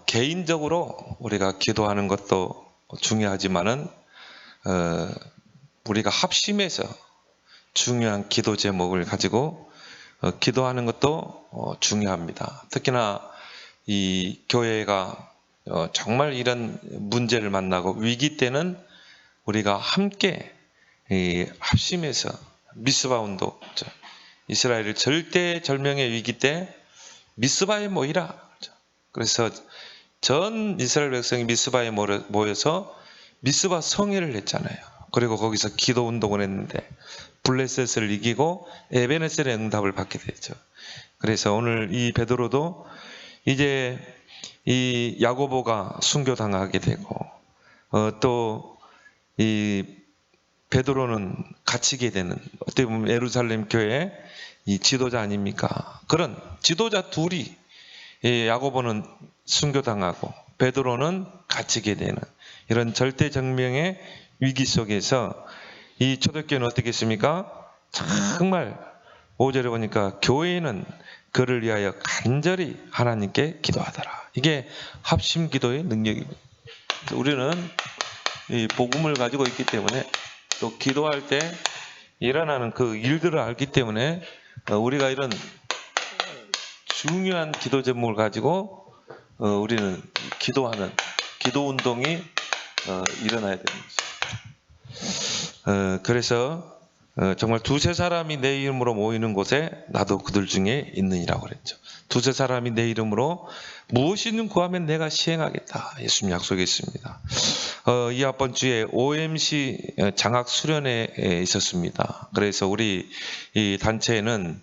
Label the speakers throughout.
Speaker 1: 개인적으로 우리가 기도하는 것도 중요하지만은 우리가 합심해서 중요한 기도 제목을 가지고 기도하는 것도 중요합니다. 특히나 이 교회가 정말 이런 문제를 만나고 위기 때는 우리가 함께 합심해서 미스바 운동, 이스라엘을 절대절명의 위기 때 미스바에 모이라. 그래서 전 이스라엘 백성이 미스바에 모여서 미스바 성회를 했잖아요. 그리고 거기서 기도 운동을 했는데 블레셋을 이기고 에베네셀의 응답을 받게 됐죠. 그래서 오늘 이 베드로도 이제 이 야고보가 순교당하게 되고 또 이 베드로는 갇히게 되는, 어떻게 보면 예루살렘 교회 이 지도자 아닙니까? 그런 지도자 둘이, 야고보는 순교당하고 베드로는 갇히게 되는 이런 절대정명의 위기 속에서 이 초대교회는 어떻게 했습니까? 정말 5절에 보니까 교회는 그를 위하여 간절히 하나님께 기도하더라. 이게 합심 기도의 능력입니다. 우리는 이 복음을 가지고 있기 때문에, 또 기도할 때 일어나는 그 일들을 알기 때문에 우리가 이런 중요한 기도 제목을 가지고 우리는 기도하는 기도 운동이 일어나야 되는 거죠. 그래서 정말 두세 사람이 내 이름으로 모이는 곳에 나도 그들 중에 있느니라고 그랬죠. 두세 사람이 내 이름으로 무엇이든 구하면 내가 시행하겠다. 예수님 약속했습니다. 이 앞번 주에 OMC 장학 수련회에 있었습니다. 그래서 우리 이 단체에는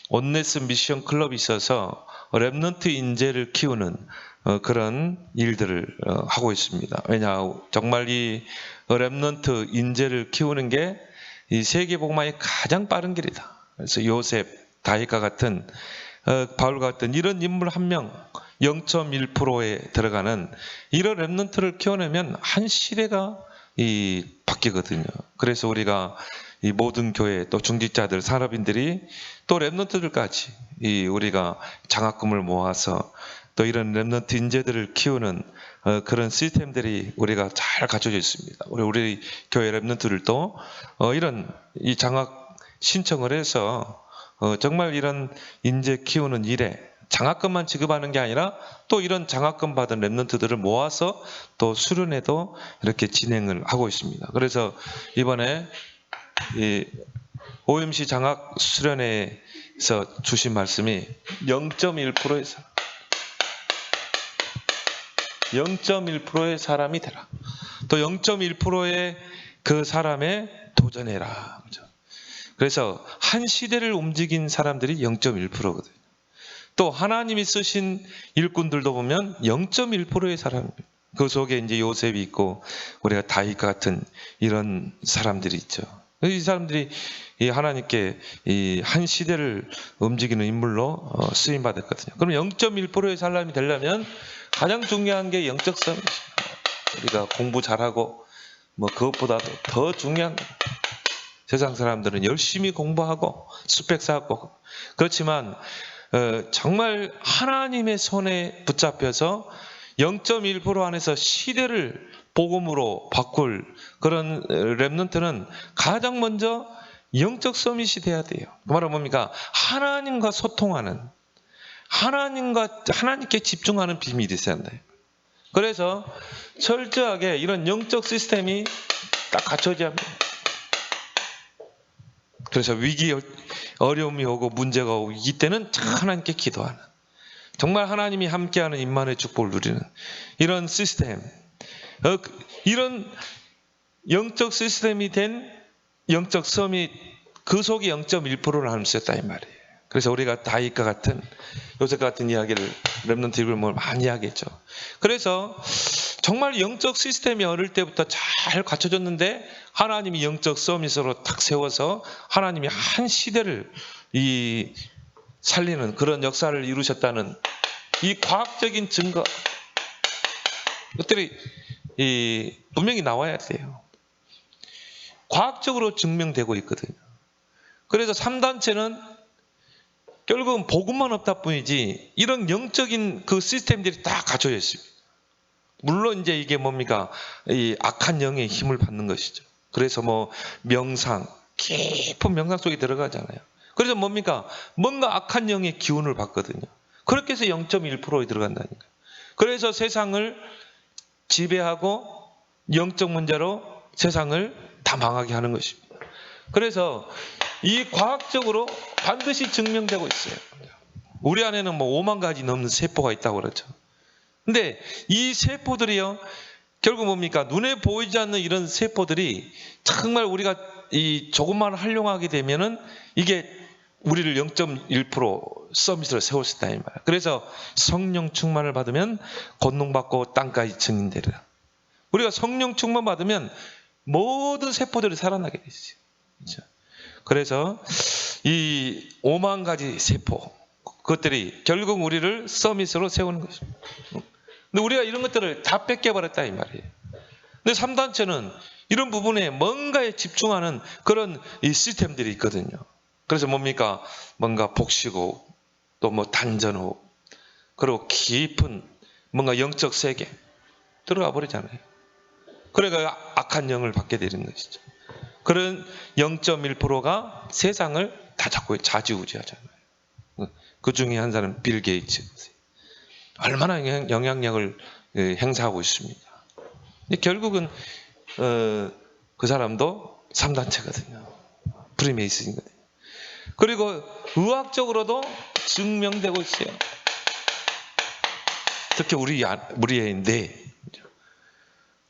Speaker 1: 온네스 미션 클럽이 있어서 렘넌트 인재를 키우는 그런 일들을 하고 있습니다. 왜냐, 정말 이 렘넌트 인재를 키우는 게 이 세계 복음화의 가장 빠른 길이다. 그래서 요셉, 다윗과 같은 바울 같은 이런 인물 한 명 0.1%에 들어가는 이런 렘넌트를 키워내면 한 시대가 바뀌거든요. 그래서 우리가 이 모든 교회 또 중직자들, 산업인들이 또 렘넌트들까지 우리가 장학금을 모아서 또 이런 렘넌트 인재들을 키우는 그런 시스템들이 우리가 잘 갖춰져 있습니다. 우리 교회 렘넌트들도 이런 이 장학 신청을 해서 정말 이런 인재 키우는 일에 장학금만 지급하는 게 아니라 또 이런 장학금 받은 렘넌트들을 모아서 또 수련회도 이렇게 진행을 하고 있습니다. 그래서 이번에 이 OMC 장학 수련회에서 주신 말씀이 0.1%에서 0.1%의 사람이 되라. 또 0.1%의 그 사람에 도전해라. 그래서 한 시대를 움직인 사람들이 0.1%거든요. 또 하나님이 쓰신 일꾼들도 보면 0.1%의 사람입니다. 그 속에 이제 요셉이 있고 우리가 다윗 같은 이런 사람들이 있죠. 이 사람들이 이 하나님께 이 한 시대를 움직이는 인물로 쓰임 받았거든요. 그럼 0.1%의 사람이 되려면 가장 중요한 게 영적 싸움이죠. 우리가 공부 잘하고 뭐 그것보다도 더 중요한 거. 세상 사람들은 열심히 공부하고 스펙 쌓고, 그렇지만 정말 하나님의 손에 붙잡혀서 0.1% 안에서 시대를 복음으로 바꿀 그런 렘넌트는 가장 먼저 영적 서밋이 돼야 돼요. 그 말은 뭡니까? 하나님과 소통하는, 하나님께 집중하는 비밀이 있어야 한다. 그래서 철저하게 이런 영적 시스템이 딱 갖춰져야 합니다. 그래서 위기, 어려움이 오고 문제가 오고 이때는 하나님께 기도하는, 정말 하나님이 함께하는 임만의 축복을 누리는 이런 시스템, 이런 영적 시스템이 된 영적 서밋, 그 속에 0.1%를 하나님 쓰였다 이 말이에요. 그래서 우리가 다윗과 같은, 요셉과 같은 이야기를 렘넌트 읽을 많이 하겠죠. 그래서 정말 영적 시스템이 어릴 때부터 잘 갖춰졌는데 하나님이 영적 서밋으로 탁 세워서 하나님이 한 시대를 살리는 그런 역사를 이루셨다는 이 과학적인 증거, 것들이 분명히 나와야 돼요. 과학적으로 증명되고 있거든요. 그래서 3단체는 결국은 복음만 없다 뿐이지 이런 영적인 그 시스템들이 다 갖춰져 있습니다. 물론 이제 이게 뭡니까? 이 악한 영의 힘을 받는 것이죠. 그래서 뭐 명상, 깊은 명상 속에 들어가잖아요. 그래서 뭡니까? 뭔가 악한 영의 기운을 받거든요. 그렇게 해서 0.1%에 들어간다니까. 그래서 세상을 지배하고 영적 문제로 세상을 다 망하게 하는 것입니다. 그래서 이 과학적으로 반드시 증명되고 있어요. 우리 안에는 뭐 5만 가지 넘는 세포가 있다고 그러죠. 근데 이 세포들이요, 결국 뭡니까? 눈에 보이지 않는 이런 세포들이 정말 우리가 이 조금만 활용하게 되면은 이게 우리를 0.1% 서밋으로 세울 수 있다 이 말이야. 그래서 성령 충만을 받으면 권능받고 땅까지 증인되리라. 우리가 성령 충만 받으면 모든 세포들이 살아나게 되죠. 그렇죠? 그래서 이 5만 가지 세포, 그것들이 결국 우리를 서밋으로 세우는 것입니다. 근데 우리가 이런 것들을 다 뺏겨버렸다 이 말이에요. 근데 3단체는 이런 부분에 뭔가에 집중하는 그런 이 시스템들이 있거든요. 그래서 뭡니까? 뭔가 복식호흡, 또 뭐 단전호흡, 그리고 깊은 뭔가 영적 세계 들어가 버리잖아요. 그러니까 악한 영을 받게 되는 것이죠. 그런 0.1%가 세상을 다 잡고 좌지우지하잖아요. 그 중에 한 사람은 빌 게이츠. 얼마나 영향력을 행사하고 있습니다. 근데 결국은 그 사람도 3단체거든요. 프리메이슨이거든요. 그리고 의학적으로도 증명되고 있어요. 특히 우리의 뇌.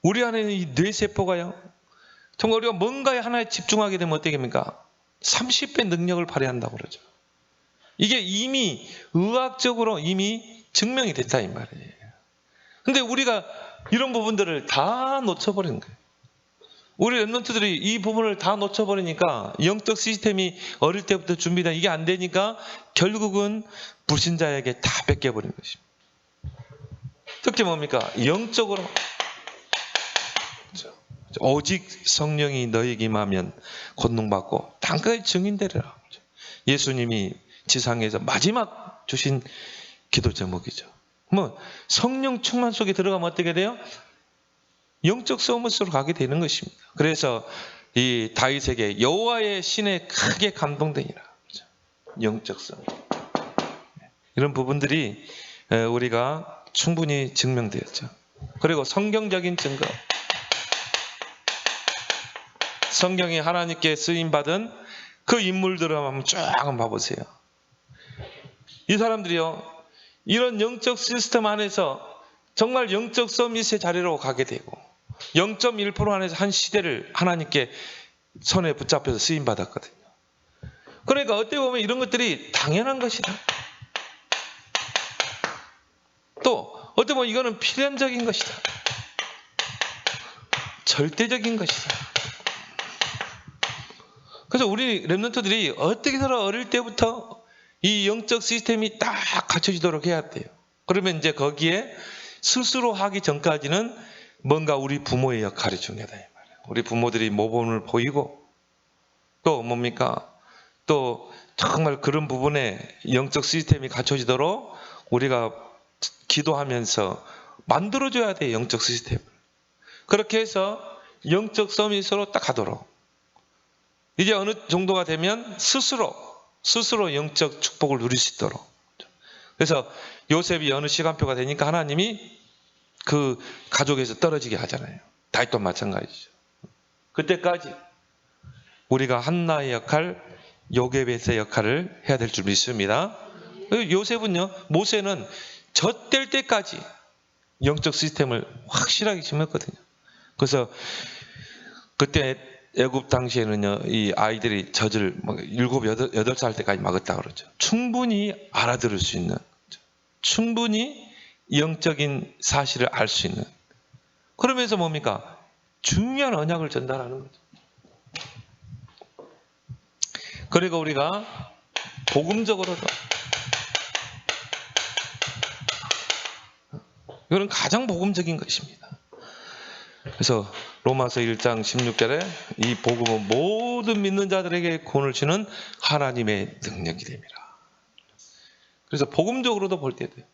Speaker 1: 우리 안에 이 뇌세포가요, 정말 우리가 뭔가에 하나에 집중하게 되면 어떻게 됩니까? 30배 능력을 발휘한다고 그러죠. 이게 이미 의학적으로 이미 증명이 됐다 이 말이에요. 근데 우리가 이런 부분들을 다 놓쳐버리는 거예요. 우리 랩런트들이 이 부분을 다 놓쳐버리니까 영적 시스템이 어릴 때부터 준비된 이게 안 되니까 결국은 불신자에게 다 뺏겨버린 것입니다. 특히 뭡니까? 영적으로 오직 성령이 너에게 임하면 권능받고 땅까지 증인되리라. 예수님이 지상에서 마지막 주신 기도 제목이죠. 뭐 성령 충만 속에 들어가면 어떻게 돼요? 영적 서밋으로 가게 되는 것입니다. 그래서 이 다윗에게 여호와의 신에 크게 감동되니라. 영적 서밋. 이런 부분들이 우리가 충분히 증명되었죠. 그리고 성경적인 증거. 성경이 하나님께 쓰임받은 그 인물들을 한번 쫙 한번 봐보세요. 이 사람들이요, 이런 영적 시스템 안에서 정말 영적 서밋의 자리로 가게 되고 0.1% 안에서 한 시대를 하나님께 손에 붙잡혀서 쓰임받았거든요. 그러니까 어떻게 보면 이런 것들이 당연한 것이다. 또 어떻게 보면 이거는 필연적인 것이다. 절대적인 것이다. 그래서 우리 랩런트들이 어떻게든 어릴 때부터 이 영적 시스템이 딱 갖춰지도록 해야 돼요. 그러면 이제 거기에 스스로 하기 전까지는 뭔가 우리 부모의 역할이 중요하다 이 말이에요. 우리 부모들이 모범을 보이고 또 뭡니까? 또 정말 그런 부분에 영적 시스템이 갖춰지도록 우리가 기도하면서 만들어줘야 돼요. 영적 시스템을. 그렇게 해서 영적 서밋으로 딱 가도록. 이제 어느 정도가 되면 스스로 영적 축복을 누릴 수 있도록. 그래서 요셉이 어느 시간표가 되니까 하나님이 그 가족에서 떨어지게 하잖아요. 다윗도 마찬가지죠. 그때까지 우리가 한나의 역할, 요게벳의 역할을 해야 될 줄 믿습니다. 요셉은요, 모세는 젖될 때까지 영적 시스템을 확실하게 심었거든요. 그래서 그때 애굽 당시에는요, 이 아이들이 젖을 7, 8살 때까지 막았다 그러죠. 충분히 알아들을 수 있는, 충분히 영적인 사실을 알 수 있는. 그러면서 뭡니까? 중요한 언약을 전달하는 거죠. 그리고 우리가 복음적으로도 이거는 가장 복음적인 것입니다. 그래서 로마서 1장 16절에 이 복음은 모든 믿는 자들에게 구원을 주는 하나님의 능력이 됩니다. 그래서 복음적으로도 볼 때 돼요.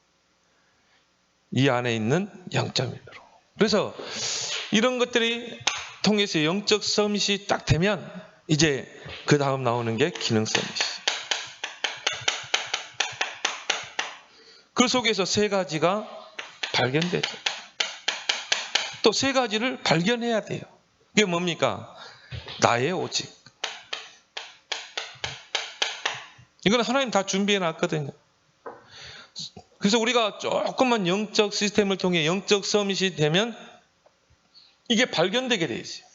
Speaker 1: 이 안에 있는 0.1%. 그래서 이런 것들이 통해서 영적 서밋이 딱 되면 이제 그 다음 나오는 게 기능 서밋이. 그 속에서 세 가지가 발견되죠. 또 세 가지를 발견해야 돼요. 그게 뭡니까? 나의 오직. 이건 하나님 다 준비해 놨거든요. 그래서 우리가 조금만 영적 시스템을 통해 영적 서밋이 되면 이게 발견되게 돼 있어요.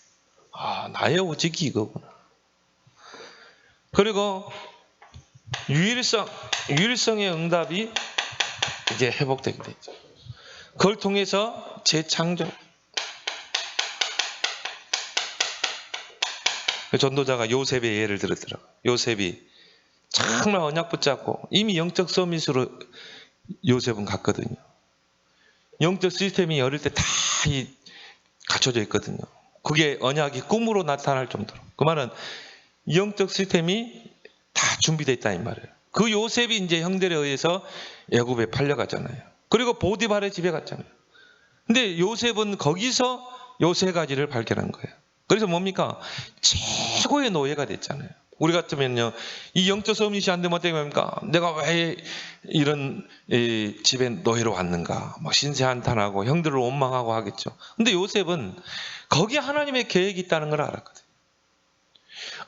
Speaker 1: 아, 나의 오직이 이거구나. 그리고 유일성의 응답이 이제 회복되게 되죠. 그걸 통해서 재창조. 전도자가 요셉의 예를 들었더라고요. 요셉이 정말 언약 붙잡고 이미 영적 서밋으로 요셉은 갔거든요. 영적 시스템이 어릴 때 다 갖춰져 있거든요. 그게 언약이 꿈으로 나타날 정도로. 그 말은 영적 시스템이 다 준비되어 있다 이 말이에요. 그 요셉이 이제 형들에 의해서 애굽에 팔려갔잖아요. 그리고 보디발의 집에 갔잖아요. 근데 요셉은 거기서 요 세 가지를 발견한 거예요. 그래서 뭡니까? 최고의 노예가 됐잖아요. 우리 같으면요, 이 영적 서밋이 안 되면 어떻게 합니까? 내가 왜 이런 집에 노예로 왔는가? 뭐 신세한탄하고 형들을 원망하고 하겠죠. 근데 요셉은 거기에 하나님의 계획이 있다는 걸 알았거든요.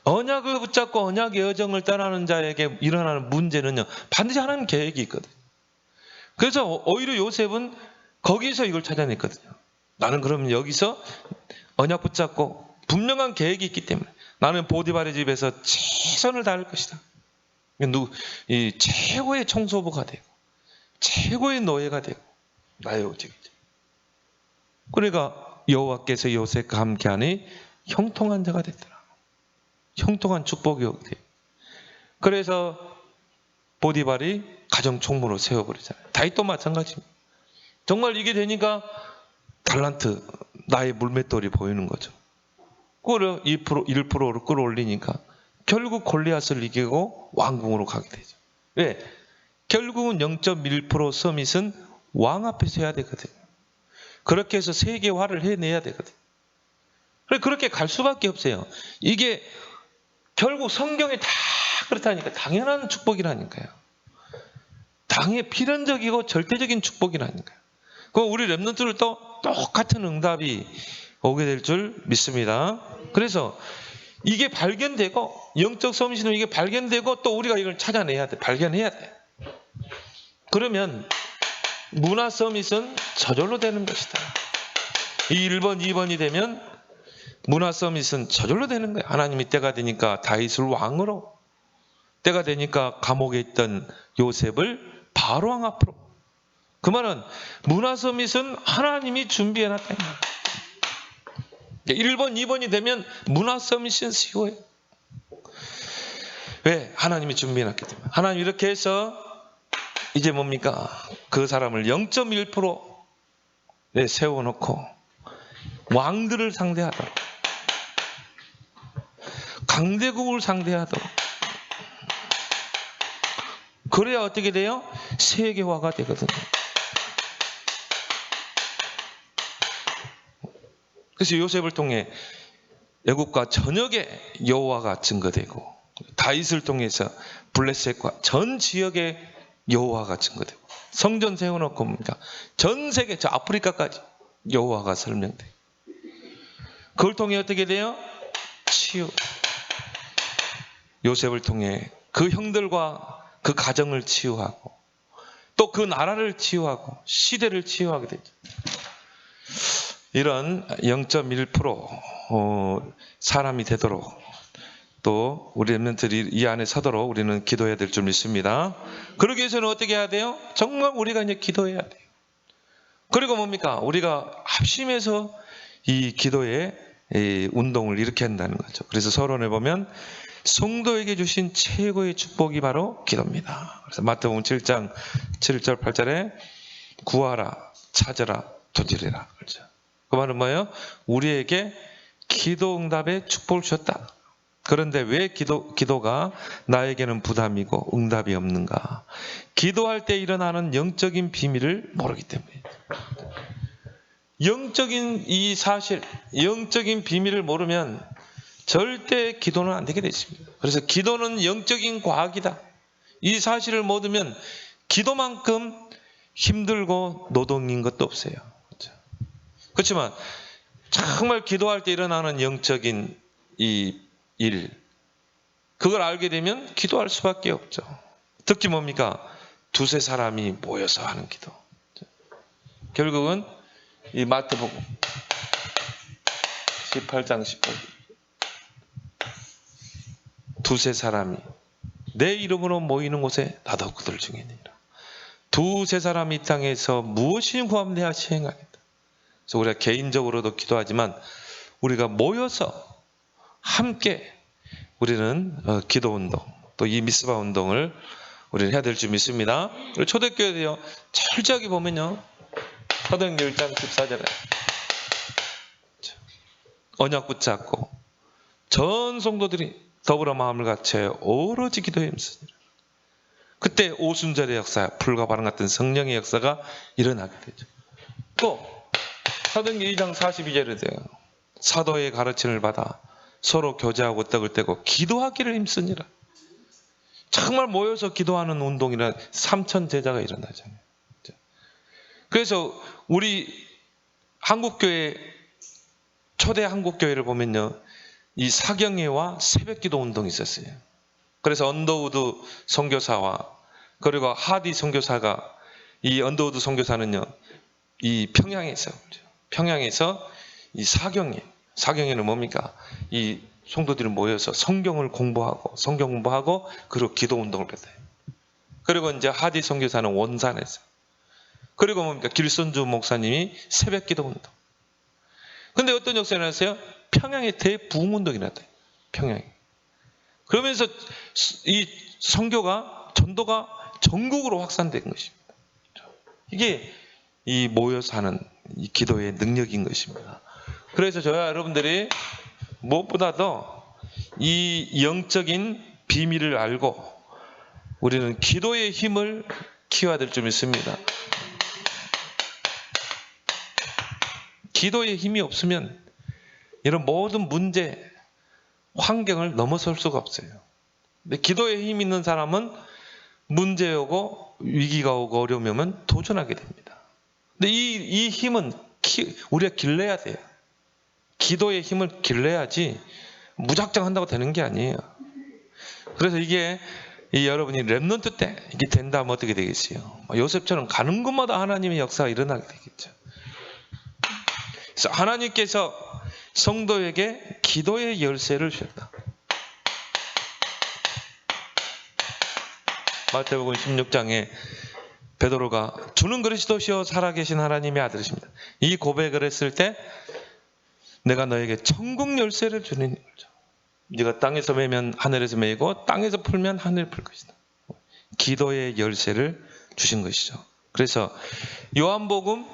Speaker 1: 언약을 붙잡고 언약의 여정을 떠나는 자에게 일어나는 문제는요, 반드시 하나님 계획이 있거든요. 그래서 오히려 요셉은 거기서 이걸 찾아냈거든요. 나는 그러면 여기서 언약 붙잡고 분명한 계획이 있기 때문에 나는 보디발의 집에서 최선을 다할 것이다. 이 최고의 청소부가 되고 최고의 노예가 되고 나의 오직이죠. 그러니까 여호와께서 요셉과 함께하니 형통한 자가 됐더라. 형통한 축복이 오게 돼요. 그래서 보디발이 가정 총무로 세워버리잖아요. 다윗도 마찬가지입니다. 정말 이게 되니까 달란트, 나의 물맷돌이 보이는 거죠. 그걸 1%로 끌어올리니까 결국 골리앗을 이기고 왕궁으로 가게 되죠. 왜? 결국은 0.1% 서밋은 왕 앞에서 해야 되거든요. 그렇게 해서 세계화를 해내야 되거든요. 그렇게 갈 수밖에 없어요. 이게 결국 성경에 다 그렇다니까. 당연한 축복이라니까요. 필연적이고 절대적인 축복이라니까요. 그 우리 렘넌트들도 똑같은 응답이 오게 될 줄 믿습니다. 그래서 이게 발견되고 영적 서밋은 이게 발견되고 또 우리가 이걸 찾아내야 돼. 발견해야 돼. 그러면 문화 서밋은 저절로 되는 것이다. 이 1번, 2번이 되면 문화 서밋은 저절로 되는 거예요. 하나님이 때가 되니까 다윗을 왕으로, 때가 되니까 감옥에 있던 요셉을 바로왕 앞으로. 그 말은 문화 서밋은 하나님이 준비해 놨다는 거예요. 1번, 2번이 되면 문화 서밋은 쉬워요. 왜? 하나님이 준비해 놨기 때문에. 하나님 이렇게 해서 이제 뭡니까? 그 사람을 0.1%에 세워놓고 왕들을 상대하도록, 강대국을 상대하도록. 그래야 어떻게 돼요? 세계화가 되거든요. 그래서 요셉을 통해 애국과 전역에 여호와가 증거되고, 다윗을 통해서 블레셋과 전 지역에 여호와가 증거되고, 성전 세워놓고 뭡니까? 전 세계 저 아프리카까지 여호와가 설명돼. 그걸 통해 어떻게 돼요? 치유. 요셉을 통해 그 형들과 그 가정을 치유하고 또 그 나라를 치유하고 시대를 치유하게 되죠. 이런 0.1% 사람이 되도록 또 우리 렘넌트들이 이 안에 서도록 우리는 기도해야 될 줄 믿습니다. 그러기 위해서는 어떻게 해야 돼요? 정말 우리가 이제 기도해야 돼요. 그리고 뭡니까? 우리가 합심해서 이 기도의 운동을 일으켜야 한다는 거죠. 그래서 서론에 보면 성도에게 주신 최고의 축복이 바로 기도입니다. 그래서 마태복음 7장 7절 8절에 구하라, 찾으라, 두드리라. 그렇죠. 그 말은 뭐예요? 우리에게 기도 응답의 축복을 주셨다. 그런데 왜 기도가 나에게는 부담이고 응답이 없는가? 기도할 때 일어나는 영적인 비밀을 모르기 때문에. 영적인 이 사실, 영적인 비밀을 모르면 절대 기도는 안 되게 되어 있습니다. 그래서 기도는 영적인 과학이다. 이 사실을 모르면 기도만큼 힘들고 노동인 것도 없어요. 그렇지만 정말 기도할 때 일어나는 영적인 이 일, 그걸 알게 되면 기도할 수밖에 없죠. 특히 뭡니까? 두세 사람이 모여서 하는 기도. 결국은 이 마태복음 18장 18절, 두세 사람이 내 이름으로 모이는 곳에 나도 그들 중에 있느니라. 두세 사람이 이 땅에서 무엇이 구하면 내가 시행하겠다. 그래서 우리가 개인적으로도 기도하지만 우리가 모여서 함께 우리는 기도 운동, 또 이 미스바 운동을 우리는 해야 될 줄 믿습니다. 우리 초대교회도요, 철저하게 보면요, 사도행전 1장 14절에 언약 붙잡고 전 성도들이 더불어 마음을 같여 오로지 기도에 힘쓰니라. 그때 오순절의 역사, 불과 바람 같은 성령의 역사가 일어나게 되죠. 또 사도행전 2장 42절에 돼요. 사도의 가르침을 받아 서로 교제하고 떡을 떼고 기도하기를 힘쓰니라. 정말 모여서 기도하는 운동이라 3천 제자가 일어나잖아요. 그래서 우리 한국교회, 초대 한국교회를 보면요, 이 사경회와 새벽기도 운동이 있었어요. 그래서 언더우드 선교사와 그리고 하디 선교사가, 이 언더우드 선교사는요, 이 평양에서 이 사경회는 뭡니까? 이 성도들이 모여서 성경 공부하고 그리고 기도 운동을 했어요. 그리고 이제 하디 선교사는 원산에서, 그리고 뭡니까? 길선주 목사님이 새벽 기도 운동. 근데 어떤 역사가 일어났어요? 평양에 대부흥 운동이 일어났대요. 평양에. 그러면서 이 선교가, 전도가 전국으로 확산된 것입니다. 이게 이 모여서 하는 이 기도의 능력인 것입니다. 그래서 저와 여러분들이 무엇보다도 이 영적인 비밀을 알고 우리는 기도의 힘을 키워야 될 줄 믿습니다. 기도의 힘이 없으면 이런 모든 문제, 환경을 넘어설 수가 없어요. 근데 기도의 힘이 있는 사람은 문제 오고 위기가 오고 어려움이 오면 도전하게 됩니다. 근데 이 힘은 우리가 길러야 돼요. 기도의 힘을 길러야지 무작정 한다고 되는 게 아니에요. 그래서 이게 여러분이 렘넌트 때 이게 된다면 어떻게 되겠어요? 요셉처럼 가는 곳마다 하나님의 역사가 일어나게 되겠죠. 그래서 하나님께서 성도에게 기도의 열쇠를 주셨다. 마태복음 16장에 베드로가 주는 그리스도시요 살아계신 하나님의 아들이십니다. 이 고백을 했을 때 내가 너에게 천국 열쇠를 주는 거죠. 네가 땅에서 매면 하늘에서 매고 땅에서 풀면 하늘 풀 것이다. 기도의 열쇠를 주신 것이죠. 그래서 요한복음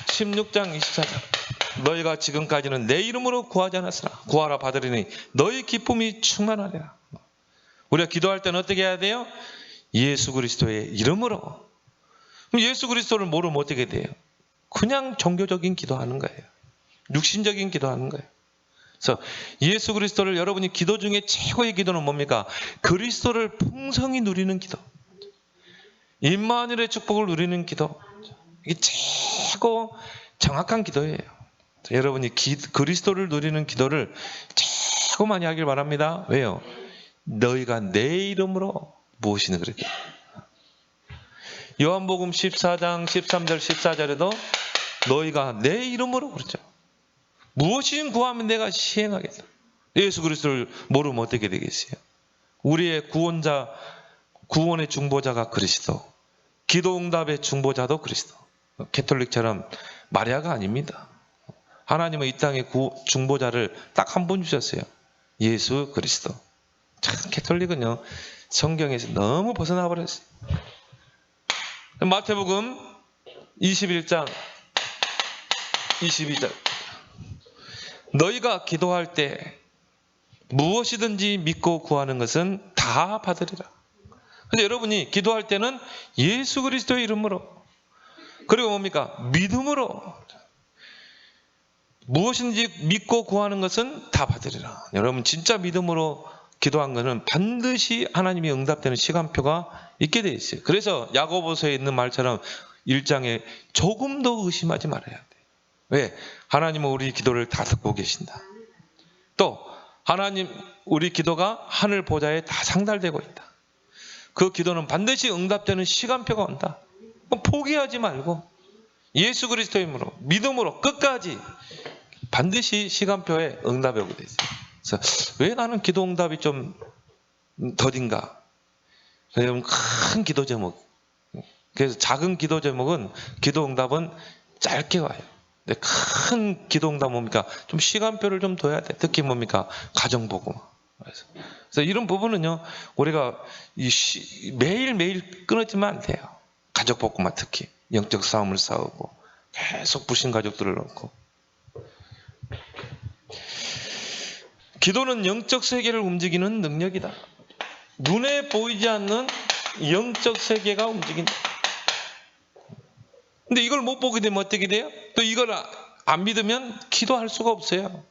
Speaker 1: 16장 24절, 너희가 지금까지는 내 이름으로 구하지 않았으나 구하라 받으리니 너희 기쁨이 충만하리라. 우리가 기도할 때는 어떻게 해야 돼요? 예수 그리스도의 이름으로. 그럼 예수 그리스도를 모르면 어떻게 돼요? 그냥 종교적인 기도하는 거예요. 육신적인 기도하는 거예요. 그래서 예수 그리스도를, 여러분이 기도 중에 최고의 기도는 뭡니까? 그리스도를 풍성히 누리는 기도, 임마누엘의 축복을 누리는 기도. 이게 최고 정확한 기도예요. 여러분이 그리스도를 누리는 기도를 최고 많이 하길 바랍니다. 왜요? 너희가 내 이름으로 무엇이는 그랬다. 요한복음 14장 13절 14절에도 너희가 내 이름으로 그랬죠. 무엇이든 구하면 내가 시행하겠다. 예수 그리스도를 모르면 어떻게 되겠어요? 우리의 구원자, 구원의 중보자가 그리스도, 기도응답의 중보자도 그리스도. 캐톨릭처럼 마리아가 아닙니다. 하나님은 이 땅의 중보자를 딱 한 분 주셨어요. 예수 그리스도. 참 캐톨릭은요, 성경에서 너무 벗어나 버렸어요. 마태복음 21장 22절, 너희가 기도할 때 무엇이든지 믿고 구하는 것은 다 받으리라. 근데 여러분이 기도할 때는 예수 그리스도의 이름으로, 그리고 뭡니까? 믿음으로, 무엇인지 믿고 구하는 것은 다 받으리라. 여러분 진짜 믿음으로 기도한 것은 반드시 하나님이 응답되는 시간표가 있게 돼 있어요. 그래서 야고보서에 있는 말처럼 1장에 조금도 의심하지 말아야 돼. 왜? 하나님은 우리 기도를 다 듣고 계신다. 또 하나님, 우리 기도가 하늘 보좌에 다 상달되고 있다. 그 기도는 반드시 응답되는 시간표가 온다. 포기하지 말고 예수 그리스도의 이름으로 믿음으로 끝까지 반드시 시간표에 응답이 오게 되죠. 그래서 왜 나는 기도 응답이 좀 더딘가? 여러분, 큰 기도 제목, 그래서 작은 기도 제목은 기도 응답은 짧게 와요. 근데 큰 기도 응답 뭡니까? 좀 시간표를 좀 둬야 돼. 특히 뭡니까? 가정복음. 그래서 이런 부분은요, 우리가 매일매일 끊어지면 안 돼요. 가족복음만 특히 영적 싸움을 싸우고 계속 부신 가족들을 놓고. 기도는 영적 세계를 움직이는 능력이다. 눈에 보이지 않는 영적 세계가 움직인다. 근데 이걸 못 보게 되면 어떻게 돼요? 또 이걸 안 믿으면 기도할 수가 없어요.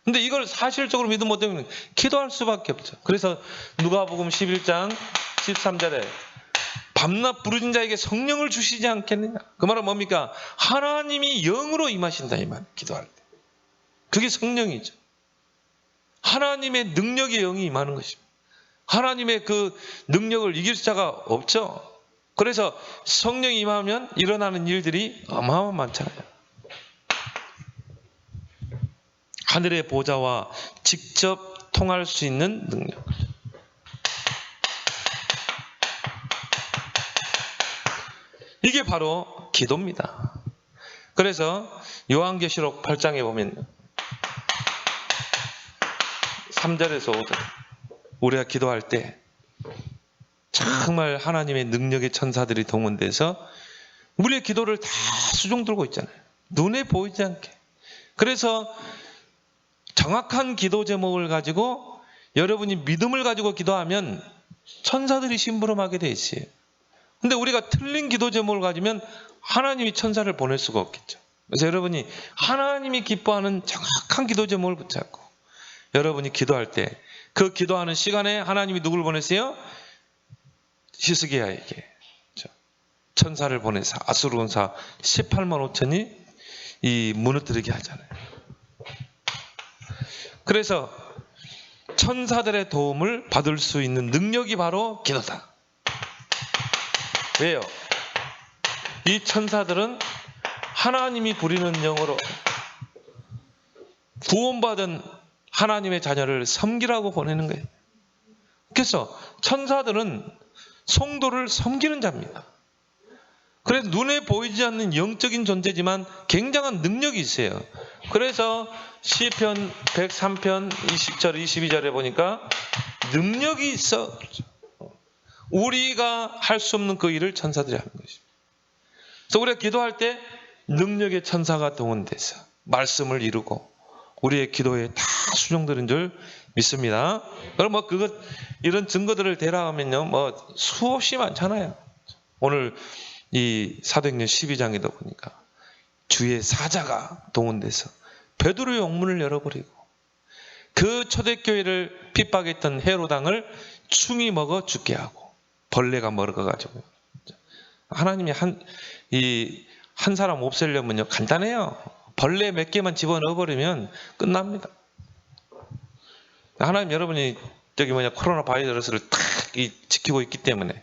Speaker 1: 근데 이걸 사실적으로 믿으면 어떻게 되면 기도할 수밖에 없죠. 그래서 누가복음 11장 13절에 밤낮 부르짖는 자에게 성령을 주시지 않겠느냐. 그 말은 뭡니까? 하나님이 영으로 임하신다 이 말. 기도할 때. 그게 성령이죠. 하나님의 능력의 영이 임하는 것입니다. 하나님의 그 능력을 이길 자가 없죠. 그래서 성령이 임하면 일어나는 일들이 어마어마하잖아요. 하늘의 보좌와 직접 통할 수 있는 능력. 이게 바로 기도입니다. 그래서 요한계시록 8장에 보면 3절에서 5절, 우리가 기도할 때 정말 하나님의 능력의 천사들이 동원돼서 우리의 기도를 다 수종 들고 있잖아요. 눈에 보이지 않게. 그래서 정확한 기도 제목을 가지고 여러분이 믿음을 가지고 기도하면 천사들이 심부름하게 돼 있어요. 근데 우리가 틀린 기도 제목을 가지면 하나님이 천사를 보낼 수가 없겠죠. 그래서 여러분이 하나님이 기뻐하는 정확한 기도 제목을 붙잡고 여러분이 기도할 때 그 기도하는 시간에 하나님이 누굴 보내세요? 히스기야에게 천사를 보내서 아수르 군사 18만 5천이 이 무너뜨리게 하잖아요. 그래서 천사들의 도움을 받을 수 있는 능력이 바로 기도다. 왜요? 이 천사들은 하나님이 부리는 영으로 구원받은 하나님의 자녀를 섬기라고 보내는 거예요. 그래서 천사들은 성도를 섬기는 자입니다. 그래서 눈에 보이지 않는 영적인 존재지만 굉장한 능력이 있어요. 그래서 시편 103편 20절 22절에 보니까 능력이 있어. 우리가 할 수 없는 그 일을 천사들이 하는 것입니다. 그래서 우리가 기도할 때 능력의 천사가 동원돼서 말씀을 이루고 우리의 기도에 다 수용되는 줄 믿습니다. 그럼 이런 증거들을 대라하면요, 수없이 많잖아요. 오늘 이 사도행전 12장에도 보니까 주의 사자가 동원돼서 베드로의 옥문을 열어버리고 그 초대교회를 핍박했던 헤롯 왕을 충이 먹어 죽게 하고 벌레가 먹어가지고. 하나님이 한 사람 없애려면요 간단해요. 벌레 몇 개만 집어넣어버리면 끝납니다. 하나님, 여러분이 코로나 바이러스를 탁 지키고 있기 때문에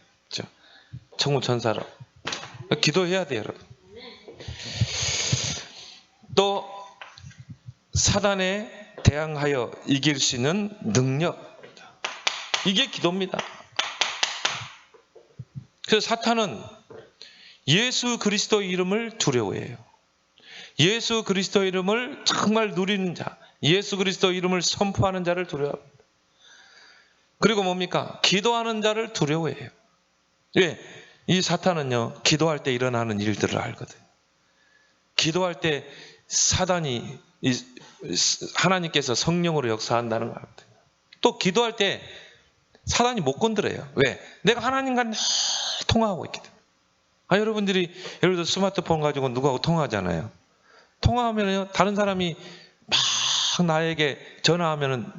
Speaker 1: 천군 천사로 기도해야 돼요, 여러분. 또 사단에 대항하여 이길 수 있는 능력, 이게 기도입니다. 그래서 사탄은 예수 그리스도의 이름을 두려워해요. 예수 그리스도의 이름을 정말 누리는 자, 예수 그리스도의 이름을 선포하는 자를 두려워합니다. 그리고 뭡니까? 기도하는 자를 두려워해요. 왜? 이 사탄은요, 기도할 때 일어나는 일들을 알거든요. 기도할 때 사단이 하나님께서 성령으로 역사한다는 거거든요. 또 기도할 때 사단이 못 건드려요. 왜? 내가 하나님과 늘 통화하고 있기 때문에. 여러분들이 예를 들어 스마트폰 가지고 누구하고 통화하잖아요. 통화하면요, 다른 사람이 막 나에게 전화하면은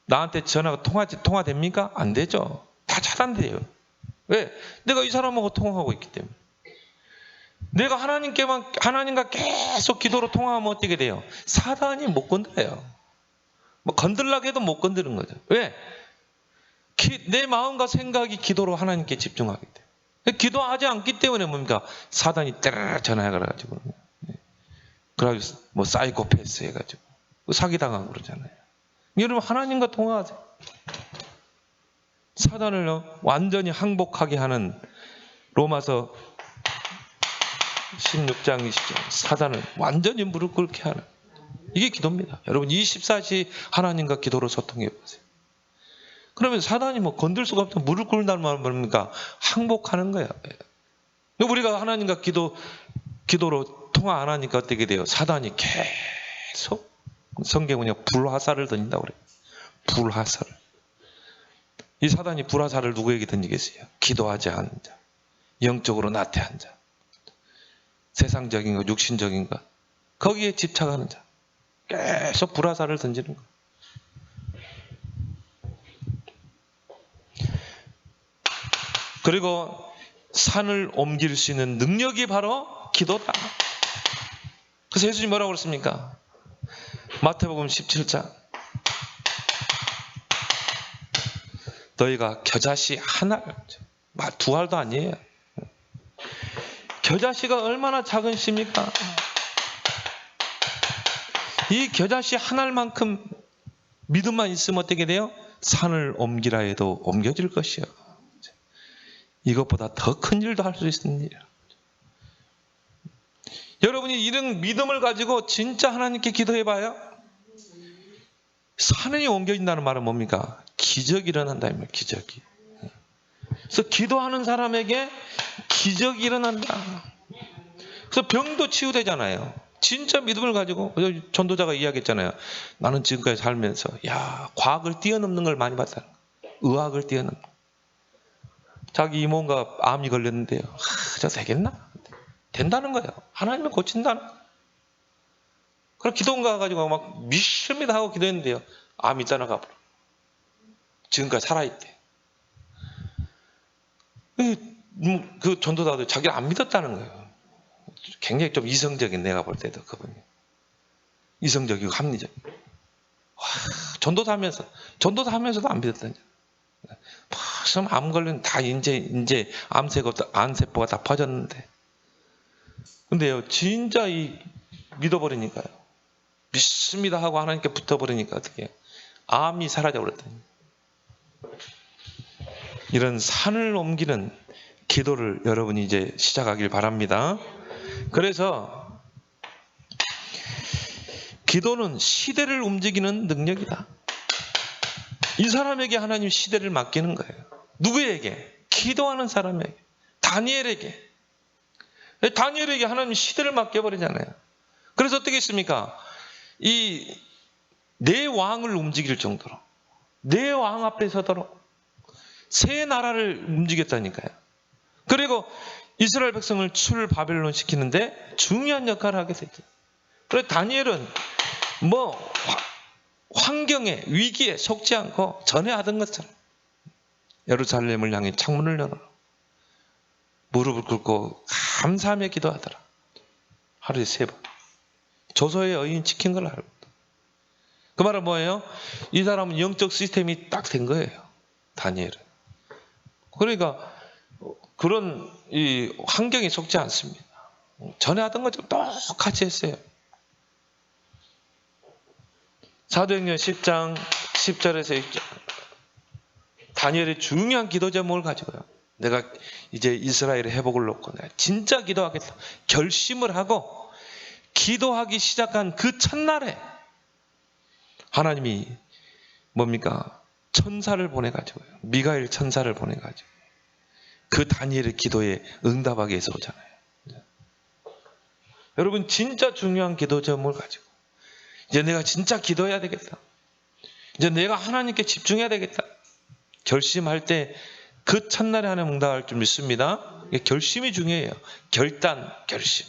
Speaker 1: 나한테 전화가 통화됩니까? 안 되죠. 다 차단돼요. 왜? 내가 이 사람하고 통화하고 있기 때문에. 내가 하나님과 계속 기도로 통화하면 어떻게 돼요? 사단이 못 건드려요. 뭐 건들라고 해도 못 건드는 거죠. 왜? 내 마음과 생각이 기도로 하나님께 집중하기 때문에. 기도하지 않기 때문에 뭡니까? 사단이 때르르 전화해가지고. 그래가지고 뭐 사이코패스 해가지고 사기당하고 그러잖아요. 여러분 하나님과 통화하세요. 사단을 완전히 항복하게 하는 로마서 16장 20절 사단을 완전히 무릎 꿇게 하는 이게 기도입니다. 여러분 24시 하나님과 기도로 소통해 보세요. 그러면 사단이 뭐 건들 수가 없다. 무릎 꿇는다는 말은 뭡니까? 항복하는 거야. 우리가 하나님과 기도로 통화 안 하니까 어떻게 돼요? 사단이 계속 성경은요 불화살을 던진다고 그래요. 불화살을. 이 사단이 불화살을 누구에게 던지겠어요? 기도하지 않은 자, 영적으로 나태한 자, 세상적인 것, 육신적인 것, 거기에 집착하는 자, 계속 불화살을 던지는 거. 그리고 산을 옮길 수 있는 능력이 바로 기도다. 그래서 예수님이 뭐라고 그랬습니까? 마태복음 17장 너희가 겨자씨 하나, 두 알도 아니에요. 겨자씨가 얼마나 작은 씨입니까? 이 겨자씨 한 알만큼 믿음만 있으면 어떻게 돼요? 산을 옮기라 해도 옮겨질 것이요. 이것보다 더 큰 일도 할 수 있는 일이야. 여러분이 이런 믿음을 가지고 진짜 하나님께 기도해봐요. 산이 옮겨진다는 말은 뭡니까? 기적이 일어난다. 기적이. 그래서 기도하는 사람에게 기적이 일어난다. 그래서 병도 치유되잖아요. 진짜 믿음을 가지고 전도자가 이야기했잖아요. 나는 지금까지 살면서 과학을 뛰어넘는 걸 많이 봤다. 의학을 뛰어넘는. 자기 이모가 암이 걸렸는데요. 저 되겠나? 된다는 거예요. 하나님은 고친다는 거예요. 그래서 기도원가 가지고 막 믿습니다 하고 기도했는데요. 암이 떠나가 버려. 지금까지 살아있대. 그 전도자도 자기를 안 믿었다는 거예요. 굉장히 좀 이성적인, 내가 볼 때도 그분이. 이성적이고 합리적이고. 전도사 하면서도 안 믿었다는 거예요. 무슨 암 걸린 다 이제 암세포가 다 퍼졌는데. 근데요, 진짜 믿어버리니까요. 믿습니다 하고 하나님께 붙어버리니까 어떻게 해요? 암이 사라져버렸다니. 이런 산을 옮기는 기도를 여러분이 이제 시작하길 바랍니다. 그래서 기도는 시대를 움직이는 능력이다. 이 사람에게 하나님 시대를 맡기는 거예요. 누구에게? 기도하는 사람에게. 다니엘에게 하나님 시대를 맡겨버리잖아요. 그래서 어떻게 했습니까? 내 왕을 움직일 정도로, 내 왕 앞에 서도록 새 나라를 움직였다니까요. 그리고 이스라엘 백성을 출 바벨론 시키는데 중요한 역할을 하게 됐죠. 그래서 다니엘은 환경에, 위기에 속지 않고 전에 하던 것처럼 예루살렘을 향해 창문을 열어 무릎을 꿇고 감사하며 기도하더라. 하루에 3번. 조서의 여인 지킨 걸 알고. 그 말은 뭐예요? 이 사람은 영적 시스템이 딱 된 거예요. 다니엘은. 그러니까 그런 이 환경에 속지 않습니다. 전에 하던 것처럼 똑같이 했어요. 사도행전 10장 10절에서 1절. 다니엘의 중요한 기도 제목을 가지고요. 내가 이제 이스라엘의 회복을 놓고 내가 진짜 기도하겠다. 결심을 하고 기도하기 시작한 그 첫날에 하나님이 뭡니까? 천사를 보내가지고요. 미가엘 천사를 보내가지고 그 다니엘의 기도에 응답하게 해서 오잖아요. 여러분 진짜 중요한 기도 제목을 가지고 이제 내가 진짜 기도해야 되겠다. 이제 내가 하나님께 집중해야 되겠다. 결심할 때 그 첫날에 하나님 응답할 줄 믿습니다. 결심이 중요해요. 결단, 결심.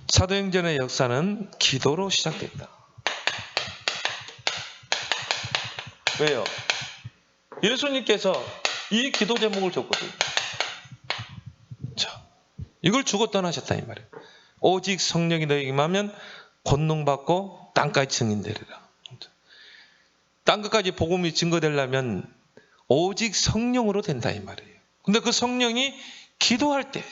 Speaker 1: 사도행전의 역사는 기도로 시작됐다. 왜요? 예수님께서 이 기도 제목을 줬거든요. 자, 이걸 주고 떠나셨다 이 말이에요. 오직 성령이 너에게 임하면 권능받고 땅까지 증인되리라. 땅끝까지 복음이 증거되려면 오직 성령으로 된다 이 말이에요. 근데 그 성령이 기도할 때,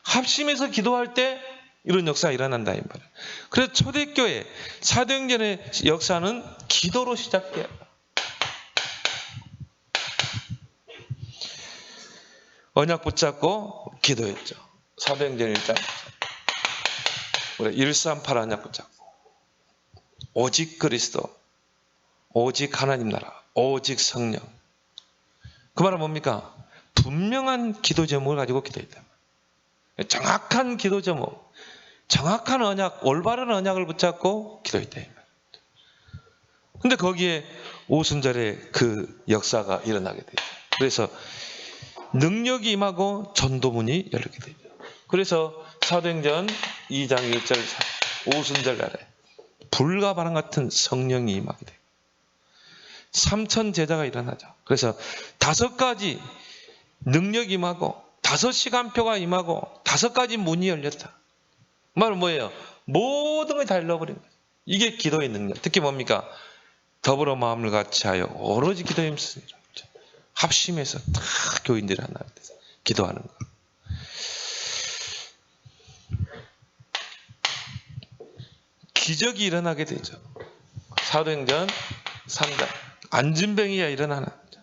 Speaker 1: 합심해서 기도할 때 이런 역사가 일어난다 이 말이에요. 그래서 초대교회 사도행전의 역사는 기도로 시작돼요. 언약 붙잡고 기도했죠. 사도행전 1장. 우리 138 언약 붙잡고. 오직 그리스도, 오직 하나님 나라, 오직 성령. 그 말은 뭡니까? 분명한 기도 제목을 가지고 기도했다. 정확한 기도 제목, 정확한 언약, 올바른 언약을 붙잡고 기도했다. 근데 거기에 오순절에 그 역사가 일어나게 되죠. 그래서 능력이 임하고 전도문이 열리게 되죠. 그래서 사도행전 2장 1절 오순절 날에 불과 바람 같은 성령이 임하게 돼요. 3천 제자가 일어나죠. 그래서 5가지 능력이 임하고 5시간표가 임하고 5가지 문이 열렸다. 말은 뭐예요? 모든 걸 다 열려버린 거예요. 이게 기도의 능력. 특히 뭡니까? 더불어 마음을 같이하여 오로지 기도에 힘쓰니라. 합심해서 다 교인들이 하나 돼서 기도하는 거. 기적이 일어나게 되죠. 사도행전 3장. 안진뱅이가 일어나는 거죠.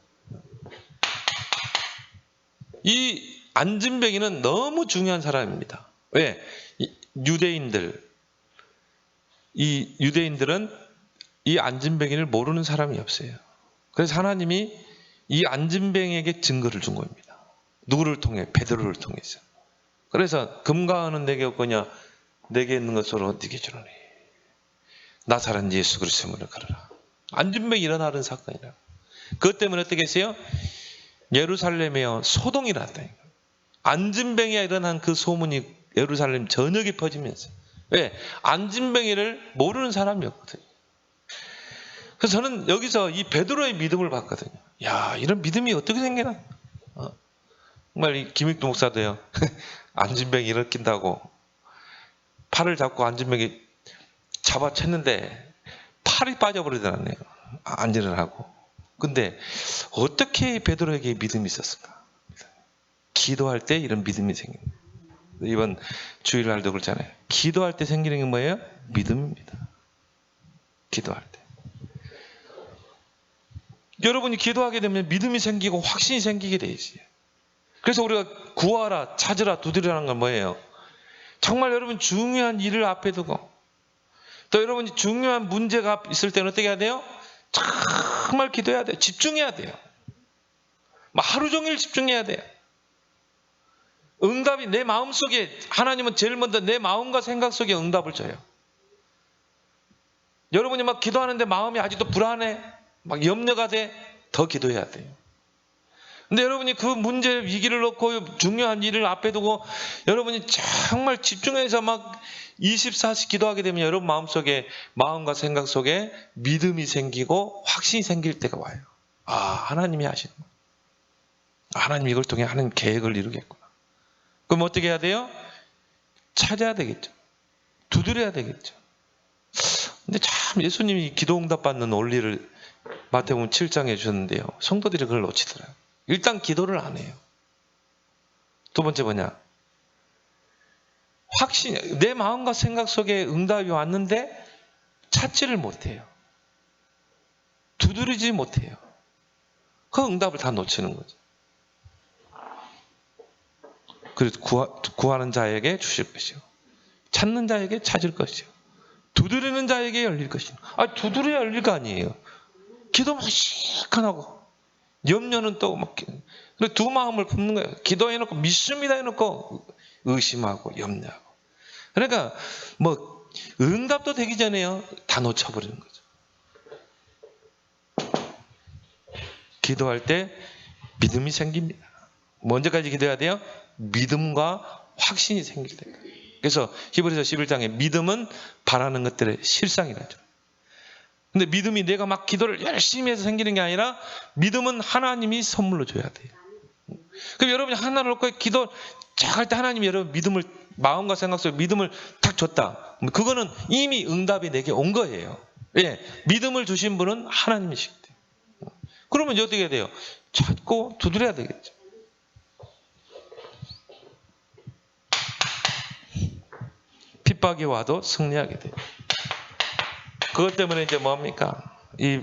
Speaker 1: 이 안진뱅이는 너무 중요한 사람입니다. 왜? 유대인들은 이 안진뱅이를 모르는 사람이 없어요. 그래서 하나님이 이 안진뱅이에게 증거를 준 겁니다. 누구를 통해? 베드로를 통해서. 그래서 금과 은은 내게 없거냐 내게 있는 것으로 네게 주노니 나사렛 예수 그리스도의 이름으로 걸어라. 안진뱅이 일어나는 사건이라. 그것 때문에 어떻게 했어요? 예루살렘에 소동이 났다. 안진뱅이가 일어난 그 소문이 예루살렘 전역에 퍼지면서. 왜? 안진뱅이를 모르는 사람이었거든요. 그래서 저는 여기서 이 베드로의 믿음을 봤거든요. 야, 이런 믿음이 어떻게 생기나? 정말 이 김익도 목사도요. 안진뱅이 일으킨다고 팔을 잡고 안진뱅이 잡아챘는데 팔이 빠져버리더라네요. 안 일어나고. 근데 어떻게 베드로에게 믿음이 있었을까? 기도할 때 이런 믿음이 생깁니다. 이번 주일날도 그렇잖아요. 기도할 때 생기는 게 뭐예요? 믿음입니다. 기도할 때. 여러분이 기도하게 되면 믿음이 생기고 확신이 생기게 돼 있어요. 그래서 우리가 구하라, 찾으라, 두드리라는 건 뭐예요? 정말 여러분 중요한 일을 앞에 두고 또 여러분이 중요한 문제가 있을 때는 어떻게 해야 돼요? 정말 기도해야 돼요. 집중해야 돼요. 하루 종일 집중해야 돼요. 응답이 내 마음속에, 하나님은 제일 먼저 내 마음과 생각 속에 응답을 줘요. 여러분이 막 기도하는데 마음이 아직도 불안해, 막 염려가 돼, 더 기도해야 돼요. 근데 여러분이 그 문제 위기를 놓고 중요한 일을 앞에 두고 여러분이 정말 집중해서 막 24시 기도하게 되면 여러분 마음속에, 마음과 생각 속에 믿음이 생기고 확신이 생길 때가 와요. 아, 하나님이 하시는구나. 하나님 이걸 통해 하는 계획을 이루겠구나. 그럼 어떻게 해야 돼요? 찾아야 되겠죠. 두드려야 되겠죠. 근데 참 예수님이 기도 응답 받는 원리를 마태복음 7장에 주셨는데요. 성도들이 그걸 놓치더라고요. 일단 기도를 안 해요. 두 번째 뭐냐? 확신, 내 마음과 생각 속에 응답이 왔는데 찾지를 못해요. 두드리지 못해요. 그 응답을 다 놓치는 거죠. 그래서 구하는 자에게 주실 것이요. 찾는 자에게 찾을 것이요. 두드리는 자에게 열릴 것이요. 두드려야 열릴 거 아니에요. 기도만 시큰하고 염려는 또 막 두 마음을 품는 거예요. 기도해놓고 믿습니다 해놓고 의심하고 염려하고. 그러니까 뭐 응답도 되기 전에요 다 놓쳐버리는 거죠. 기도할 때 믿음이 생깁니다. 언제까지 기도해야 돼요? 믿음과 확신이 생길 때까지. 그래서 히브리서 11장에 믿음은 바라는 것들의 실상이라죠. 근데 믿음이 내가 막 기도를 열심히 해서 생기는 게 아니라 믿음은 하나님이 선물로 줘야 돼요. 그럼 여러분이 하나를 놓고 기도 쫙 할 때 하나님이 여러분 믿음을 마음과 생각 속에 믿음을 탁 줬다. 그거는 이미 응답이 내게 온 거예요. 예, 믿음을 주신 분은 하나님이시기 때문에. 그러면 어떻게 해야 돼요? 찾고 두드려야 되겠죠. 핍박이 와도 승리하게 돼요. 그것 때문에 이제 뭡니까? 이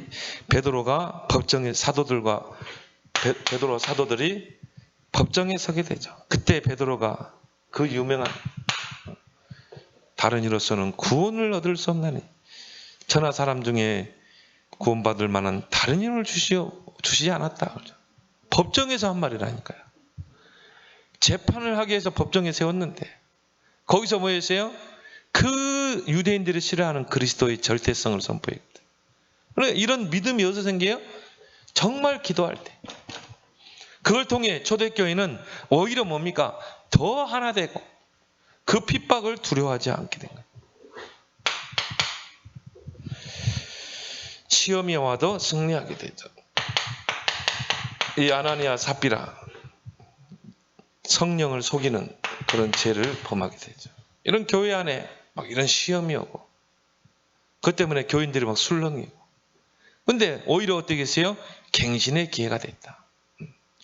Speaker 1: 베드로가 법정의 사도들과 베드로 사도들이 법정에 서게 되죠. 그때 베드로가 그 유명한 다른 이로서는 구원을 얻을 수 없나니 천하 사람 중에 구원받을 만한 다른 이름을 주시지 않았다. 법정에서 한 말이라니까요. 재판을 하기 위해서 법정에 세웠는데 거기서 뭐 했어요? 그 유대인들이 싫어하는 그리스도의 절대성을 선포했거든. 그러니까 이런 믿음이 어디서 생겨요? 정말 기도할 때. 그걸 통해 초대교회는 오히려 뭡니까? 더 하나 되고 그 핍박을 두려워하지 않게 된 거예요. 시험이 와도 승리하게 되죠. 이 아나니아 삽비라 성령을 속이는 그런 죄를 범하게 되죠. 이런 교회 안에 막 이런 시험이 오고 그것 때문에 교인들이 막 술렁이고 근데 오히려 어떻게 했어요? 갱신의 기회가 됐다.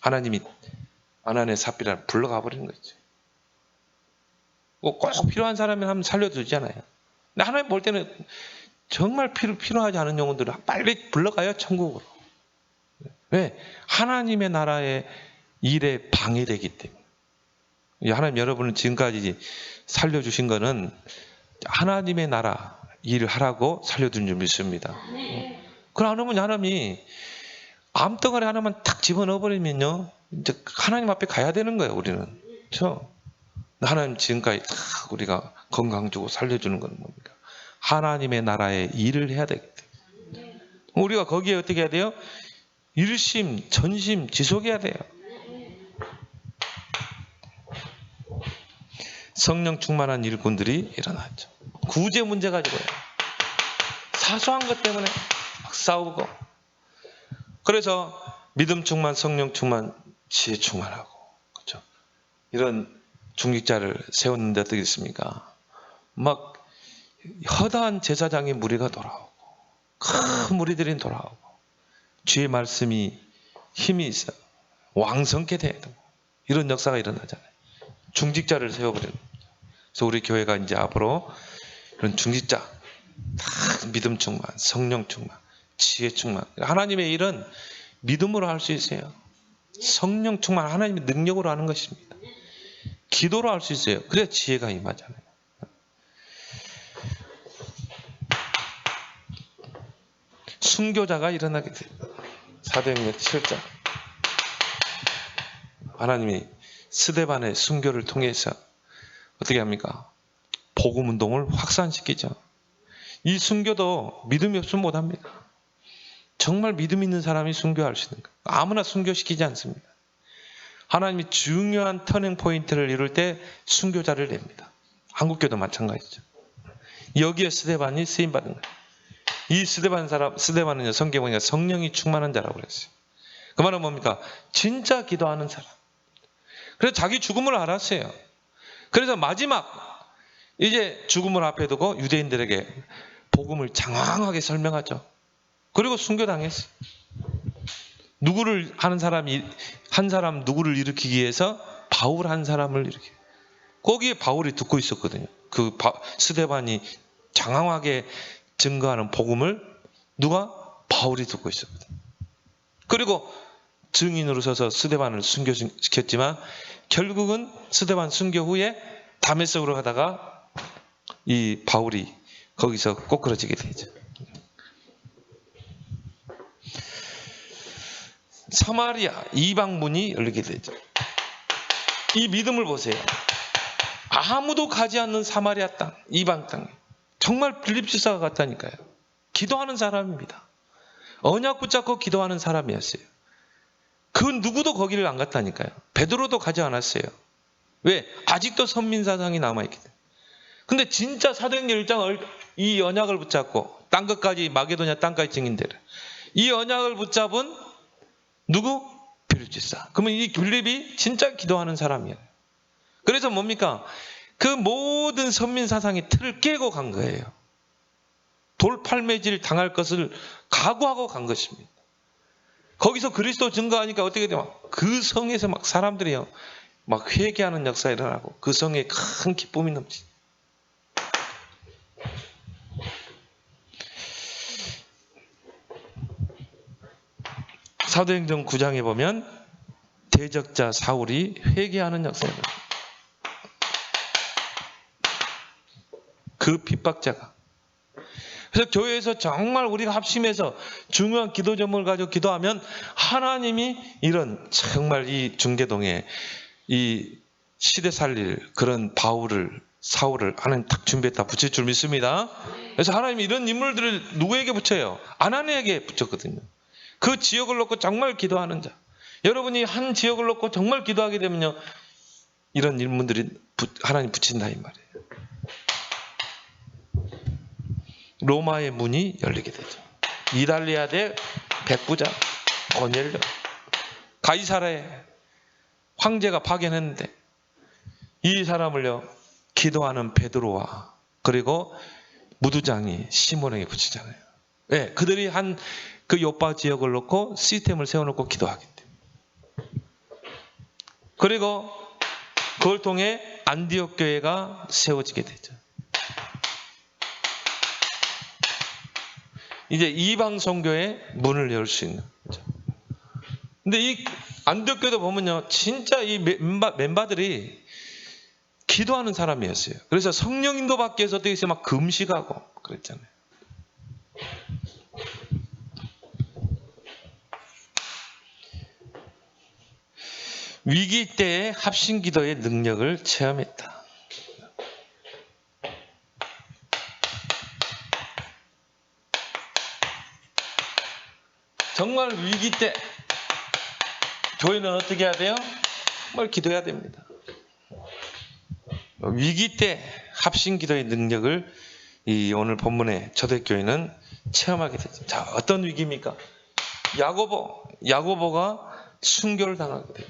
Speaker 1: 하나님이 아나니아 삽비라를 불러가 버리는 거죠. 꼭 필요한 사람이면 한번 살려주잖아요. 근데 하나님 볼 때는 정말 필요하지 않은 영혼들을 빨리 불러가요 천국으로. 왜? 하나님의 나라의 일에 방해되기 때문에. 하나님 여러분을 지금까지 살려주신 거는 하나님의 나라 일을 하라고 살려준 줄 믿습니다. 그러면 하나님이 암덩어리 하나만 탁 집어넣어버리면요 이제 하나님 앞에 가야 되는 거예요. 우리는. 그렇죠? 하나님 지금까지 다 우리가 건강 주고 살려주는 건 뭡니까? 하나님의 나라의 일을 해야 되기 때문에 우리가 거기에 어떻게 해야 돼요? 일심 전심 지속해야 돼요. 성령 충만한 일꾼들이 일어났죠. 구제 문제 가지고요. 사소한 것 때문에 막 싸우고. 그래서 믿음 충만, 성령 충만, 지혜 충만하고. 그렇죠? 이런 중직자를 세웠는데 어떻게 됐습니까? 막 허다한 제사장의 무리가 돌아오고 큰 무리들이 돌아오고 주의 말씀이 힘이 있어 왕성케 되고 이런 역사가 일어나잖아요. 중직자를 세워버리는 거죠. 그래서 우리 교회가 이제 앞으로 이런 중직자 다 믿음 충만, 성령 충만, 지혜 충만 하나님의 일은 믿음으로 할 수 있어요. 성령 충만 하나님의 능력으로 하는 것입니다. 기도로 할 수 있어요. 그래야 지혜가 임하잖아요. 순교자가 일어나게 됩니다. 사도행전 7장 하나님이 스데반의 순교를 통해서 어떻게 합니까? 복음운동을 확산시키죠. 이 순교도 믿음이 없으면 못합니다. 정말 믿음 있는 사람이 순교할 수 있는 거예요. 아무나 순교시키지 않습니다. 하나님이 중요한 터닝 포인트를 이룰 때 순교자를 냅니다. 한국교도 마찬가지죠. 여기에 스데반이 쓰임받은 거예요. 이 스데반은 성경에 보니까 성령이 충만한 자라고 그랬어요. 그 말은 뭡니까? 진짜 기도하는 사람. 그래서 자기 죽음을 알았어요. 그래서 마지막 이제 죽음을 앞에 두고 유대인들에게 복음을 장황하게 설명하죠. 그리고 순교당했어요. 누구를 하는 사람이 한 사람 누구를 일으키기 위해서 바울 한 사람을 일으키고 거기에 바울이 듣고 있었거든요. 그 스데반이 장황하게 증거하는 복음을 누가? 바울이 듣고 있었거든요. 그리고 증인으로 서서 스데반을 순교시켰지만 결국은 스데반 순교 후에 다메섹으로 가다가 이 바울이 거기서 꼬꾸라지게 되죠. 사마리아 이방 문이 열리게 되죠. 이 믿음을 보세요. 아무도 가지 않는 사마리아 땅, 이방 땅. 정말 빌립 지사가 같다니까요. 기도하는 사람입니다. 언약 붙잡고 기도하는 사람이었어요. 그 누구도 거기를 안 갔다니까요. 베드로도 가지 않았어요. 왜? 아직도 선민사상이 남아있기 때문에. 근데 진짜 사도행전 1장 이 언약을 붙잡고 땅 끝까지 마게도냐 땅까지 증인되를 이 언약을 붙잡은 누구? 빌립 지사. 그러면 이 빌립이 진짜 기도하는 사람이에요. 그래서 뭡니까? 그 모든 선민사상의 틀을 깨고 간 거예요. 돌팔매질 당할 것을 각오하고 간 것입니다. 거기서 그리스도 증거하니까 어떻게 돼요? 그 성에서 막 사람들이요, 막 회개하는 역사가 일어나고 그 성에 큰 기쁨이 넘치죠. 사도행전 9장에 보면 대적자 사울이 회개하는 역사가 일어나요. 그 핍박자가. 그래서 교회에서 정말 우리가 합심해서 중요한 기도 제목을 가지고 기도하면 하나님이 이런 정말 이 중계동에 이 시대 살릴 그런 사울을 하나님 딱 준비했다 붙일 줄 믿습니다. 그래서 하나님이 이런 인물들을 누구에게 붙여요? 아나니에게 붙였거든요. 그 지역을 놓고 정말 기도하는 자. 여러분이 한 지역을 놓고 정말 기도하게 되면요, 이런 인물들이 하나님 붙인다 이 말이에요. 로마의 문이 열리게 되죠. 이달리아 대 백부자 고넬료, 가이사라의 황제가 파견했는데 이 사람을요, 기도하는 베드로와 그리고 무두장이 시몬에게 붙이잖아요. 네, 그들이 한 그 요파 지역을 놓고 시스템을 세워놓고 기도하기 때문에. 그리고 그걸 통해 안디옥 교회가 세워지게 되죠. 이제 이방 선교의 문을 열 수 있는 거죠. 근데 이 안디옥 교회도 보면요, 진짜 이 멤버들이 기도하는 사람이었어요. 그래서 성령인도 받기 위해서 어떻게 막 금식하고 그랬잖아요. 위기 때의 합심 기도의 능력을 체험했다. 정말 위기 때 교회는 어떻게 해야 돼요? 정말 기도해야 됩니다. 위기 때 합심 기도의 능력을 이 오늘 본문의 초대교회는 체험하게 되죠. 자, 어떤 위기입니까? 야고보가 순교를 당하게 돼요.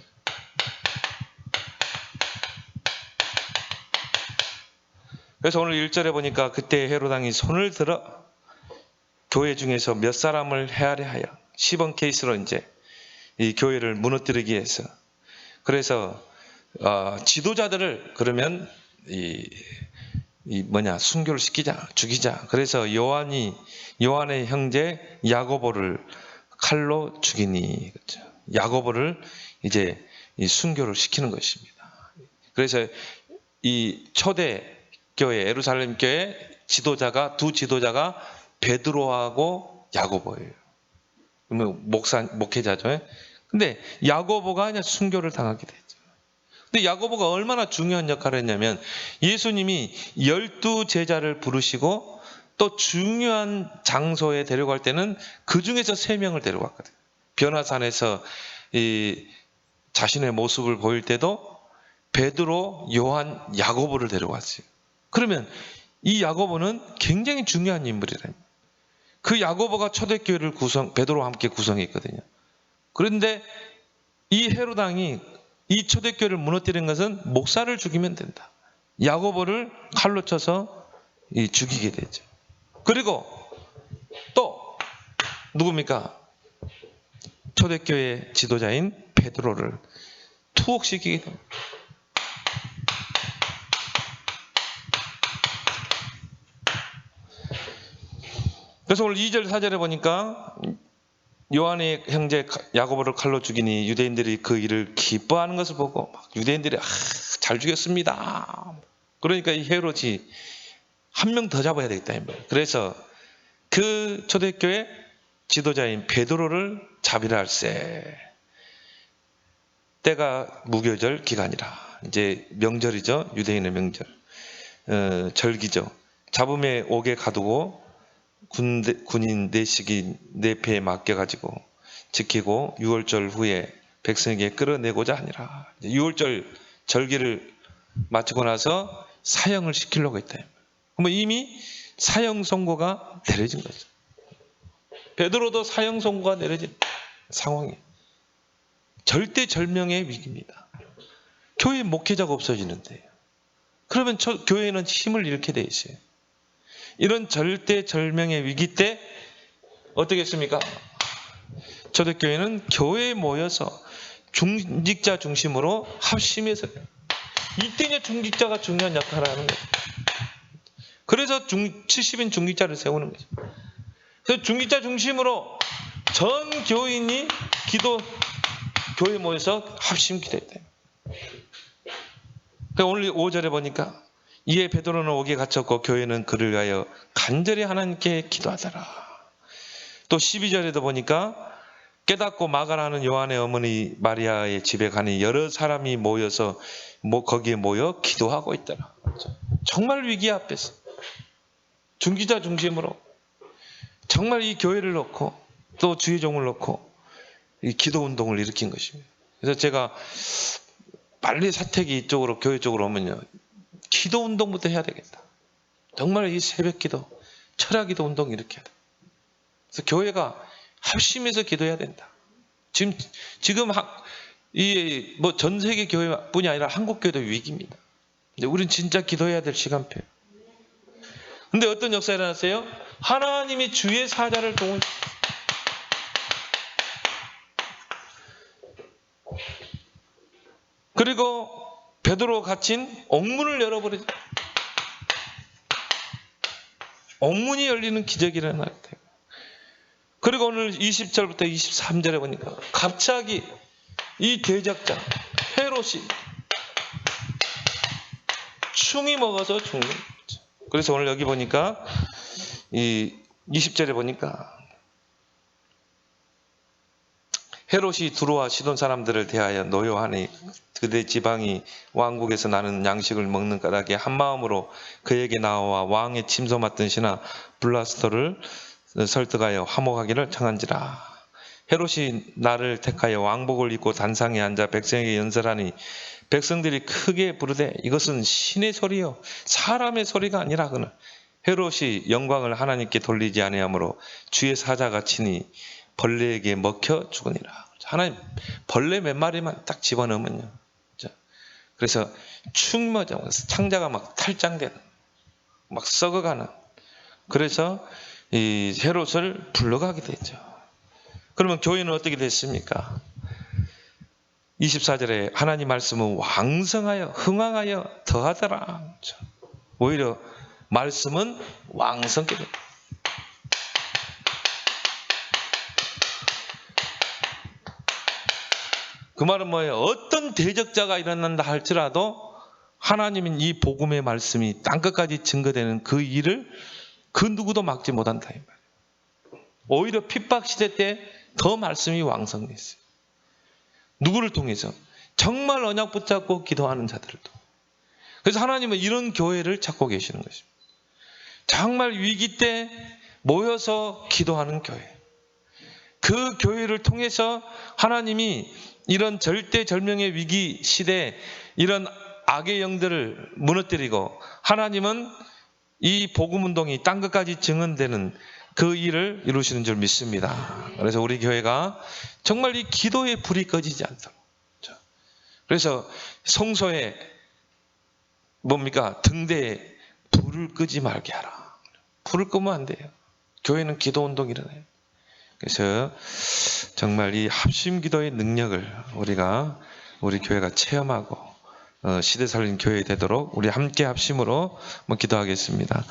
Speaker 1: 그래서 오늘 1절에 보니까 그때 헤롯 왕이 손을 들어 교회 중에서 몇 사람을 헤아려 하여 시범 케이스로 이제 이 교회를 무너뜨리기 위해서, 그래서 지도자들을 그러면 순교를 시키자, 죽이자. 그래서 요한의 형제 야고보를 칼로 죽이니, 그렇죠. 야고보를 이제 순교를 시키는 것입니다. 그래서 이 초대 교회, 예루살렘 교회 두 지도자가 베드로하고 야고보예요. 그러면 목회자죠. 근데 야고보가 그냥 순교를 당하게 됐죠. 근데 야고보가 얼마나 중요한 역할을 했냐면, 예수님이 12제자를 부르시고 또 중요한 장소에 데려갈 때는 그 중에서 3명을 데려갔거든요. 변화산에서 자신의 모습을 보일 때도 베드로, 요한, 야고보를 데려갔어요. 그러면 이 야고보는 굉장히 중요한 인물이라는 거예요. 그 야고보가 초대교회를 베드로와 함께 구성했거든요. 그런데 이 헤롯왕이 이 초대교회를 무너뜨린 것은 목사를 죽이면 된다. 야고보를 칼로 쳐서 죽이게 되죠. 그리고 또 누굽니까? 초대교회 지도자인 베드로를 투옥시키게 됩니다. 그래서 오늘 2절 4절에 보니까 요한의 형제 야고보를 칼로 죽이니 유대인들이 그 일을 기뻐하는 것을 보고 유대인들이 잘 죽였습니다. 그러니까 이 헤롯이 한 명 더 잡아야 되겠다. 그래서 그 초대교회 지도자인 베드로를 잡으라 할세. 때가 무교절 기간이라. 이제 명절이죠. 유대인의 명절. 절기죠. 잡음에 옥에 가두고 군인 내식이 내패에 맡겨가지고 지키고 6월절 후에 백성에게 끌어내고자 하니라. 6월절 절기를 마치고 나서 사형을 시키려고 했다. 그러면 이미 사형 선고가 내려진 거죠. 베드로도 사형 선고가 내려진 상황이에요. 절대절명의 위기입니다. 교회 목회자가 없어지는데 그러면 교회는 힘을 잃게 돼 있어요. 이런 절대절명의 위기 때 어떻게 했습니까? 초대교회는 교회에 모여서 중직자 중심으로 합심해서 이때는 중직자가 중요한 역할을 하는 거예요. 그래서 70인 중직자를 세우는 거죠. 그래서 중직자 중심으로 전 교인이 교회에 모여서 합심 기도했대요. 오늘 5절에 보니까 이에 베드로는 옥에 갇혔고 교회는 그를 위하여 간절히 하나님께 기도하더라. 또 12절에도 보니까 깨닫고 마가라는 요한의 어머니 마리아의 집에 가니 여러 사람이 모여서 거기에 모여 기도하고 있더라. 정말 위기 앞에서 중기자 중심으로 정말 이 교회를 놓고 또 주의 종을 놓고 이 기도 운동을 일으킨 것입니다. 그래서 제가 빨리 사택이 이쪽으로 교회 쪽으로 오면요, 기도 운동부터 해야 되겠다. 정말 이 새벽 기도, 철야 기도 운동 이렇게 해야 돼. 그래서 교회가 합심해서 기도해야 된다. 지금 전 세계 교회뿐이 아니라 한국 교회도 위기입니다. 근데 우린 진짜 기도해야 될 시간표예요. 근데 어떤 역사가 일어났어요? 하나님이 주의 사자를 그리고 베드로 갇힌 옥문을 열어버리죠. 옥문이 열리는 기적이 일어났대요. 그리고 오늘 20절부터 23절에 보니까 갑자기 이 대적자 헤롯이 충이 먹어서 죽는 거죠. 그래서 오늘 여기 보니까 이 20절에 보니까 헤롯이 두로와 시돈 사람들을 대하여 노여하니 그대 지방이 왕국에서 나는 양식을 먹는 까닭에 한마음으로 그에게 나와 왕의 침소 맡은 신하 블라스토를 설득하여 화목하기를 청한지라. 헤롯이 나를 택하여 왕복을 입고 단상에 앉아 백성에게 연설하니 백성들이 크게 부르되 이것은 신의 소리요 사람의 소리가 아니라 그는 헤롯이 영광을 하나님께 돌리지 아니하므로 주의 사자가 치니 벌레에게 먹혀 죽으니라. 하나님 벌레 몇 마리만 딱 집어넣으면요, 그래서 축 맞아 창자가 막 탈장되는, 막 썩어가는. 그래서 이 헤롯을 불러가게 되죠. 그러면 교회는 어떻게 됐습니까? 24절에 하나님 말씀은 왕성하여 흥왕하여 더하더라. 오히려 말씀은 왕성하게 됩니다. 그 말은 뭐예요? 어떤 대적자가 일어난다 할지라도 하나님은 이 복음의 말씀이 땅끝까지 증거되는 그 일을 그 누구도 막지 못한다. 이 말이에요. 오히려 핍박 시대 때 더 말씀이 왕성했어요. 누구를 통해서? 정말 언약 붙잡고 기도하는 자들도. 그래서 하나님은 이런 교회를 찾고 계시는 것입니다. 정말 위기 때 모여서 기도하는 교회. 그 교회를 통해서 하나님이 이런 절대절명의 위기 시대에 이런 악의 영들을 무너뜨리고 하나님은 이 복음운동이 땅끝까지 증언되는 그 일을 이루시는 줄 믿습니다. 그래서 우리 교회가 정말 이 기도의 불이 꺼지지 않도록, 그래서 성소에 등대에 불을 끄지 말게 하라. 불을 끄면 안 돼요. 교회는 기도운동이 일어나요. 그래서 정말 이 합심 기도의 능력을 우리 교회가 체험하고 시대 살린 교회 되도록 우리 함께 합심으로 기도하겠습니다.